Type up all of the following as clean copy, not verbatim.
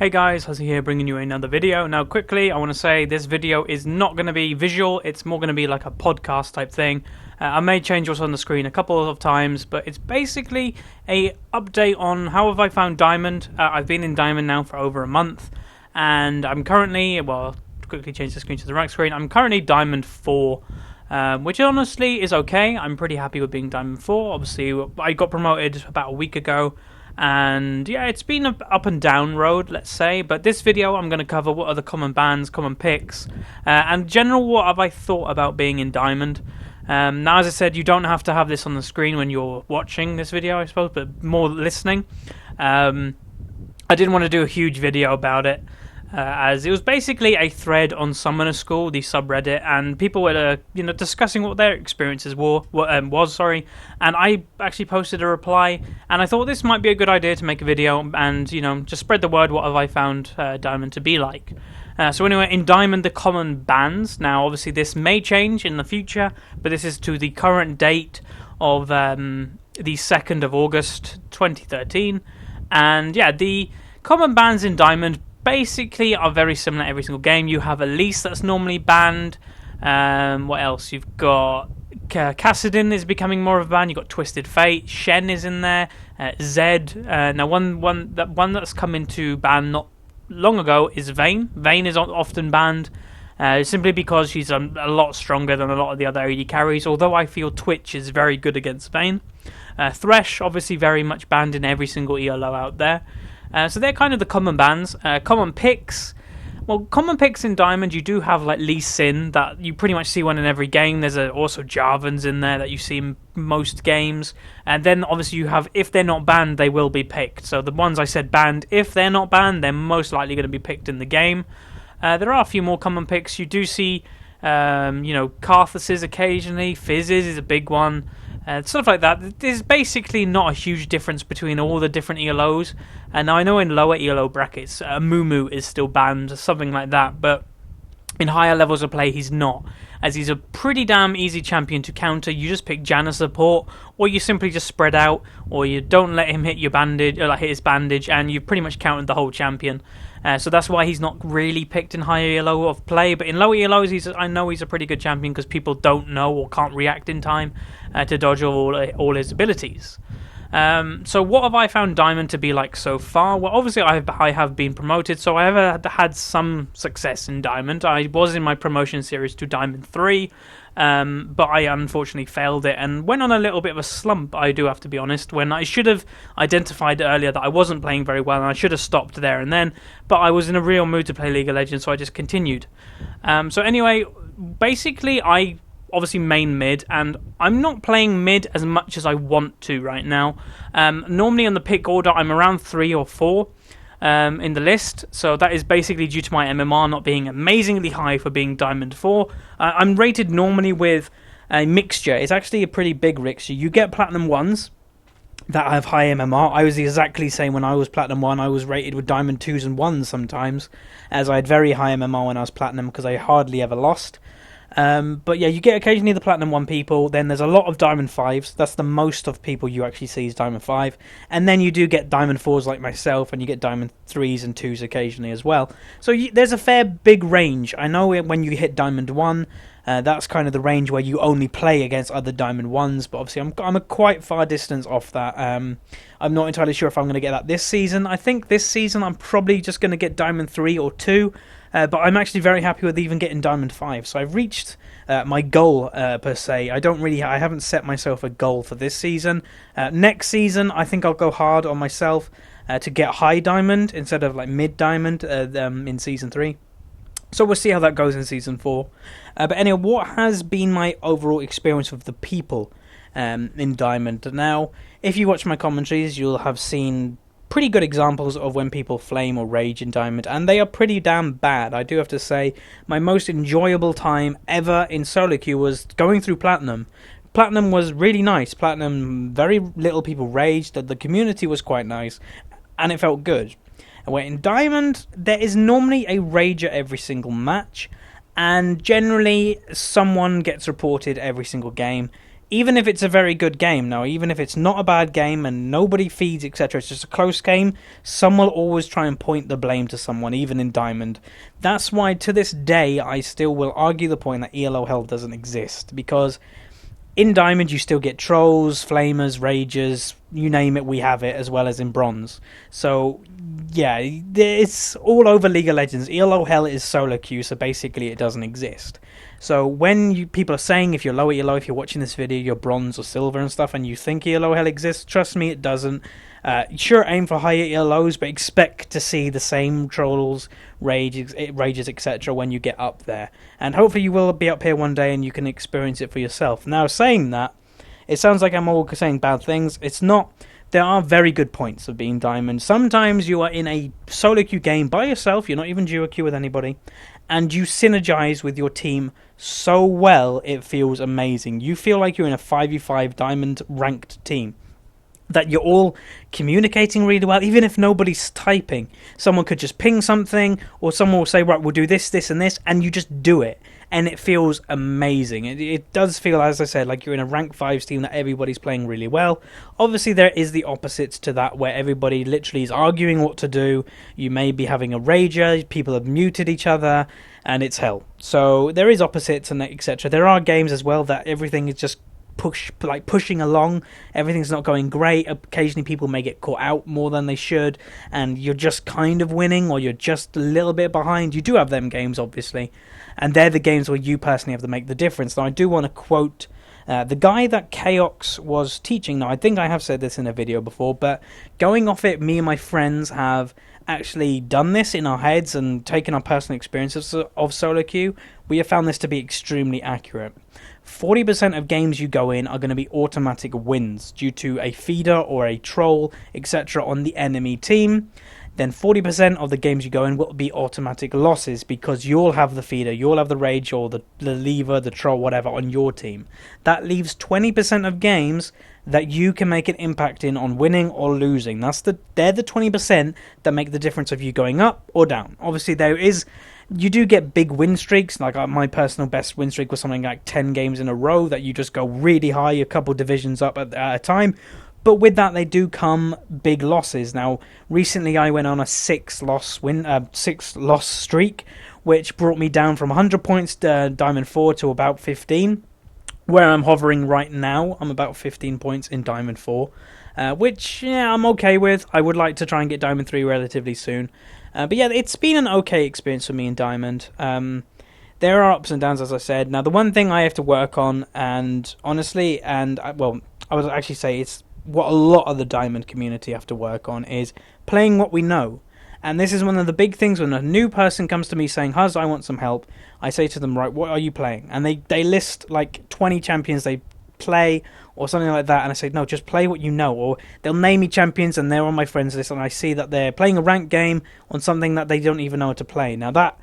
Hey guys, Huzzy here bringing you another video. Now quickly, I want to say this video is not going to be visual, it's more going to be like a podcast type thing. I may change what's on the screen a couple of times, but it's basically a update on how have I found Diamond. I've been in Diamond now for over a month, and I'm currently, well, I'll quickly change the screen to the right screen, I'm currently Diamond 4. Which honestly is okay. I'm pretty happy with being Diamond 4. Obviously, I got promoted about a week ago, and yeah, it's been an up and down road, let's say. But this video, I'm going to cover what are the common bans, common picks, and general what have I thought about being in Diamond. Now, as I said, you don't have to have this on the screen when you're watching this video, I suppose, but more listening. I didn't want to do a huge video about it. As it was basically a thread on Summoner School, the subreddit, and people were, discussing what their experiences was, and I actually posted a reply, and I thought this might be a good idea to make a video and, just spread the word, what have I found Diamond to be like. So anyway, in Diamond, the common bans, now obviously this may change in the future, but this is to the current date of the 2nd of August 2013, and yeah, the common bans in Diamond basically are very similar every single game. You have Elise that's normally banned. What else? You've got Kassadin is becoming more of a ban. You've got Twisted Fate. Shen is in there. Zed. Now one that's come into ban not long ago is Vayne. Vayne is often banned simply because she's a lot stronger than a lot of the other AD carries, although I feel Twitch is very good against Vayne. Thresh obviously very much banned in every single ELO out there. So they're kind of the common bans. Common picks. Well, common picks in Diamond, you do have like Lee Sin, that you pretty much see one in every game. There's also Jarvans in there that you see in most games. And then obviously you have, if they're not banned, they will be picked. So the ones I said banned, if they're not banned, they're most likely going to be picked in the game. There are a few more common picks. You do see, Karthus's occasionally. Fizzes is a big one. Stuff like that. There's basically not a huge difference between all the different ELOs. And now I know in lower ELO brackets, Mumu is still banned, something like that. But in higher levels of play, he's not, as he's a pretty damn easy champion to counter. You just pick Janna support, or you simply just spread out, or you don't let him hit your bandage, or hit his bandage, and you've pretty much countered the whole champion. So that's why he's not really picked in higher ELO of play. But in lower ELOs, I know he's a pretty good champion because people don't know or can't react in time to dodge all his abilities. So what have I found Diamond to be like so far? Well, obviously I have been promoted, so I have had some success in Diamond. I was in my promotion series to Diamond 3, but I unfortunately failed it and went on a little bit of a slump, I do have to be honest, when I should have identified earlier that I wasn't playing very well and I should have stopped there and then, but I was in a real mood to play League of Legends, so I just continued. So anyway, basically I obviously main mid, and I'm not playing mid as much as I want to right now. Normally on the pick order I'm around 3 or 4 in the list, so that is basically due to my MMR not being amazingly high for being Diamond 4. I'm rated normally with a mixture. It's actually a pretty big mixture. You get Platinum 1s that have high MMR. I was exactly the same when I was Platinum 1. I was rated with Diamond 2s and 1s sometimes, as I had very high MMR when I was Platinum because I hardly ever lost. But yeah, you get occasionally the Platinum 1 people, then there's a lot of Diamond 5s, that's the most of people you actually see is Diamond 5, and then you do get Diamond 4s like myself, and you get Diamond 3s and 2s occasionally as well. So there's a fair big range. I know when you hit Diamond 1, that's kind of the range where you only play against other Diamond 1s, but obviously I'm a quite far distance off that. I'm not entirely sure if I'm going to get that this season. I think this season I'm probably just going to get Diamond 3 or 2, but I'm actually very happy with even getting Diamond 5. So I've reached my goal, per se. I haven't set myself a goal for this season. Next season, I think I'll go hard on myself to get high Diamond instead of like mid Diamond in Season 3. So we'll see how that goes in Season 4. But anyway, what has been my overall experience with the people in Diamond? Now, if you watch my commentaries, you'll have seen pretty good examples of when people flame or rage in Diamond, and they are pretty damn bad. I do have to say, my most enjoyable time ever in solo queue was going through Platinum. Platinum was really nice. Platinum, very little people raged, the community was quite nice, and it felt good. And where in Diamond, there is normally a rager every single match, and generally someone gets reported every single game. even if it's a very good game, now, even if it's not a bad game and nobody feeds, etc., it's just a close game, some will always try and point the blame to someone, even in Diamond. That's why, to this day, I still will argue the point that ELO hell doesn't exist, because in Diamond you still get trolls, flamers, ragers, you name it, we have it, as well as in Bronze. So, yeah, it's all over League of Legends. ELO hell is solo queue, so basically it doesn't exist. So when people are saying if you're low ELO, if you're watching this video, you're bronze or silver and stuff, and you think ELO hell exists, trust me, it doesn't. Sure, aim for higher ELOs, but expect to see the same trolls, rages, etc. when you get up there. And hopefully you will be up here one day and you can experience it for yourself. Now, saying that, it sounds like I'm all saying bad things. It's not. There are very good points of being Diamond. Sometimes you are in a solo queue game by yourself, you're not even duo queue with anybody, and you synergize with your team so well, it feels amazing. You feel like you're in a 5v5 Diamond ranked team, that you're all communicating really well, even if nobody's typing. Someone could just ping something, or someone will say, right, we'll do this, this, and this, and you just do it. And it feels amazing. It does feel, as I said, like you're in a rank 5 team that everybody's playing really well. Obviously, there is the opposites to that, where everybody literally is arguing what to do. You may be having a rager, people have muted each other, and it's hell. So there is opposites and etc. There are games as well that everything is just pushing along, everything's not going great. Occasionally people may get caught out more than they should, and you're just kind of winning, or you're just a little bit behind. You do have them games, obviously, and they're the games where you personally have to make the difference. Now, I do want to quote the guy that Chaos was teaching. Now, I think I have said this in a video before, but going off it, me and my friends have actually done this in our heads and taken our personal experiences of solo queue. We have found this to be extremely accurate. 40% of games you go in are going to be automatic wins due to a feeder or a troll, etc. on the enemy team. Then 40% of the games you go in will be automatic losses because you'll have the feeder, you'll have the rage or the lever, the troll, whatever on your team. That leaves 20% of games that you can make an impact in on winning or losing. They're the 20% that make the difference of you going up or down. Obviously, you do get big win streaks. Like my personal best win streak was something like 10 games in a row that you just go really high, a couple divisions up at a time. But with that, they do come big losses. Now, recently I went on a 6-loss streak, which brought me down from 100 points to Diamond 4 to about 15. Where I'm hovering right now, I'm about 15 points in Diamond 4, which I'm okay with. I would like to try and get Diamond 3 relatively soon. But yeah, it's been an okay experience for me in Diamond. There are ups and downs, as I said. Now, the one thing I have to work on, and honestly, I would actually say it's what a lot of the Diamond community have to work on, is playing what we know. And this is one of the big things when a new person comes to me saying, Huz, I want some help. I say to them, right, what are you playing? And they list like 20 champions they play or something like that. And I say, no, just play what you know. Or they'll name me champions and they're on my friends list. And I see that they're playing a ranked game on something that they don't even know how to play. Now that,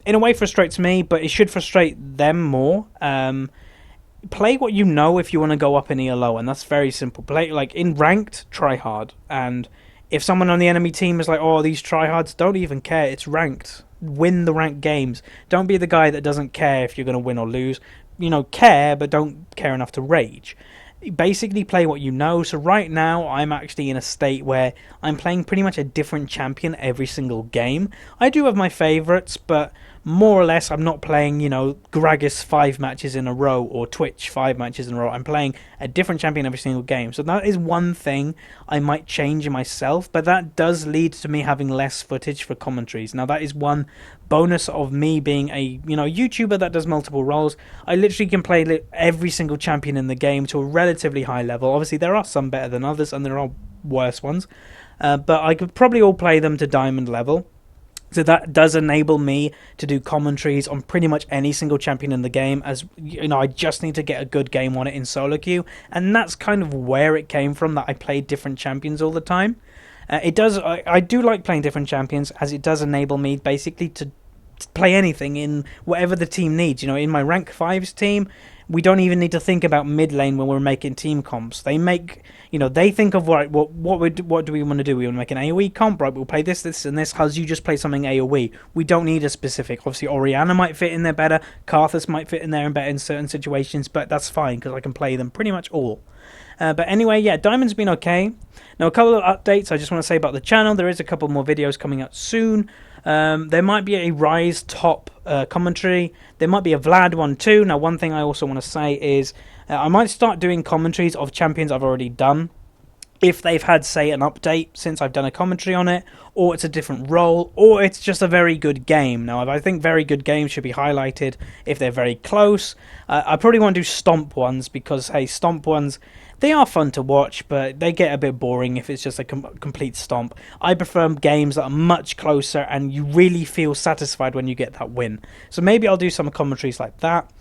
in a way, frustrates me, but it should frustrate them more. Play what you know if you want to go up in ELO. And that's very simple. Play, like, in ranked, try hard. And if someone on the enemy team is like, oh, these tryhards, don't even care. It's ranked. Win the ranked games. Don't be the guy that doesn't care if you're going to win or lose. Care, but don't care enough to rage. Basically, play what you know. So right now, I'm actually in a state where I'm playing pretty much a different champion every single game. I do have my favourites, but more or less, I'm not playing, Gragas 5 matches in a row or Twitch 5 matches in a row. I'm playing a different champion every single game. So that is one thing I might change in myself, but that does lead to me having less footage for commentaries. Now, that is one bonus of me being a, YouTuber that does multiple roles. I literally can play every single champion in the game to a relatively high level. Obviously, there are some better than others, and there are worse ones. But I could probably all play them to diamond level. So that does enable me to do commentaries on pretty much any single champion in the game, as I just need to get a good game on it in solo queue, and that's kind of where it came from, that I play different champions all the time. I do like playing different champions, as it does enable me basically to play anything in whatever the team needs. In my rank 5s team, we don't even need to think about mid lane when we're making team comps. They make, they think of what do we want to do? We want to make an AoE comp, right? We'll play this, and this. Huz, you just play something AoE. We don't need a specific. Obviously, Orianna might fit in there better. Karthus might fit in there better in certain situations, but that's fine because I can play them pretty much all. But anyway, yeah, Diamond's been okay. Now, a couple of updates I just want to say about the channel. There is a couple more videos coming out soon. There might be a Rise top commentary. There might be a Vlad one too. Now, one thing I also want to say is I might start doing commentaries of champions I've already done, if they've had, say, an update since I've done a commentary on it, or it's a different role, or it's just a very good game. Now, I think very good games should be highlighted if they're very close. I probably want to do Stomp ones because, hey, Stomp ones, they are fun to watch, but they get a bit boring if it's just a complete stomp. I prefer games that are much closer and you really feel satisfied when you get that win. So maybe I'll do some commentaries like that.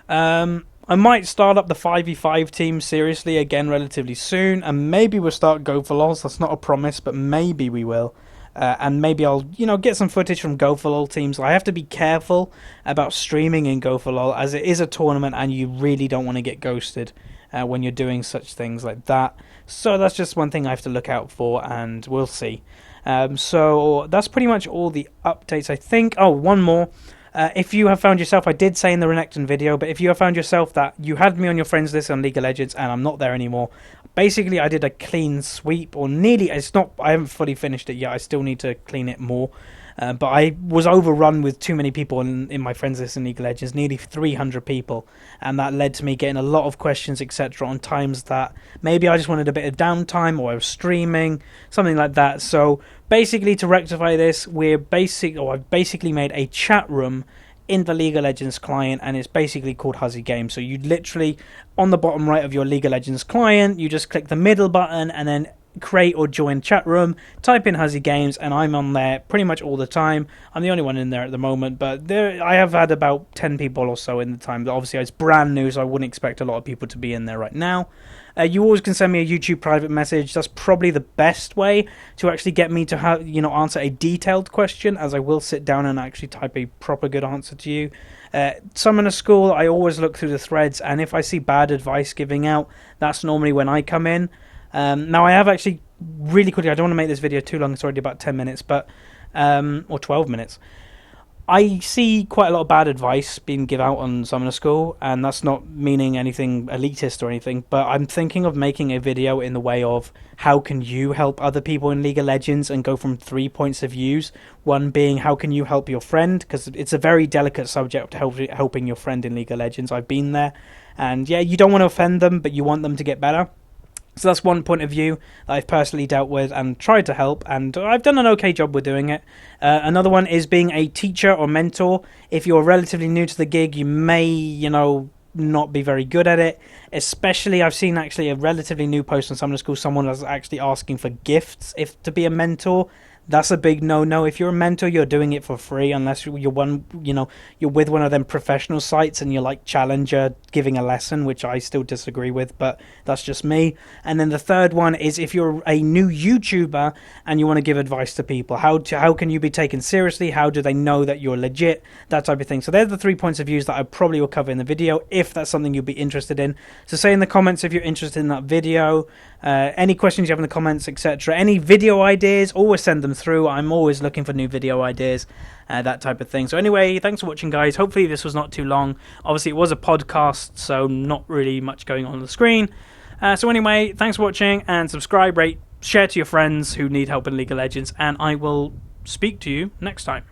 I might start up the 5v5 team seriously again relatively soon, and maybe we'll start Go for Lols. That's not a promise, but maybe we will. And maybe I'll, get some footage from Go for Lol teams. I have to be careful about streaming in Go for Lol, as it is a tournament and you really don't want to get ghosted when you're doing such things like that. So that's just one thing I have to look out for, and we'll see. So that's pretty much all the updates, I think. Oh, one more. If you have found yourself, I did say in the Renekton video, but if you have found yourself that you had me on your friends list on League of Legends and I'm not there anymore, basically I did a clean sweep, or nearly. I haven't fully finished it yet. I still need to clean it more. But I was overrun with too many people in my friends list in League of Legends, nearly 300 people, and that led to me getting a lot of questions, etc., on times that maybe I just wanted a bit of downtime, or I was streaming, something like that. So basically, to rectify this, I've basically made a chat room in the League of Legends client, and it's basically called HuzzyGames. So you literally, on the bottom right of your League of Legends client, you just click the middle button and then create or join chat room, type in HuzzyGames, and I'm on there pretty much all the time. I'm the only one in there at the moment, but I have had about 10 people or so in the time. But obviously it's brand new, so I wouldn't expect a lot of people to be in there right now. You always can send me a YouTube private message. That's probably the best way to actually get me to answer a detailed question, as I will sit down and actually type a proper good answer to you. Summoner School, I always look through the threads, and if I see bad advice giving out, that's normally when I come in. Now, I have actually, really quickly, I don't want to make this video too long, it's already about 10 minutes, but or 12 minutes. I see quite a lot of bad advice being given out on Summoner School, and that's not meaning anything elitist or anything, but I'm thinking of making a video in the way of how can you help other people in League of Legends, and go from 3 points of views. One being, how can you help your friend, because it's a very delicate subject, helping your friend in League of Legends. I've been there, and yeah, you don't want to offend them, but you want them to get better. So that's one point of view that I've personally dealt with and tried to help, and I've done an okay job with doing it. Another one is being a teacher or mentor. If you're relatively new to the gig, you may, not be very good at it. Especially, I've seen actually a relatively new post on Summoner School, someone was actually asking for gifts to be a mentor. That's a big no-no. If you're a mentor, you're doing it for free, unless you're with one of them professional sites and you're like Challenger giving a lesson, which I still disagree with, but that's just me. And then the third one is if you're a new YouTuber and you want to give advice to people, how can you be taken seriously? How do they know that you're legit? That type of thing. So they're the 3 points of views that I probably will cover in the video, if that's something you'd be interested in. So say in the comments if you're interested in that video. Any questions you have in the comments, etc. Any video ideas, always send them through. I'm always looking for new video ideas, that type of thing. So anyway, thanks for watching, guys. Hopefully this was not too long. Obviously it was a podcast, so not really much going on the screen. So anyway, thanks for watching, and subscribe, rate, share to your friends who need help in League of Legends, and I will speak to you next time.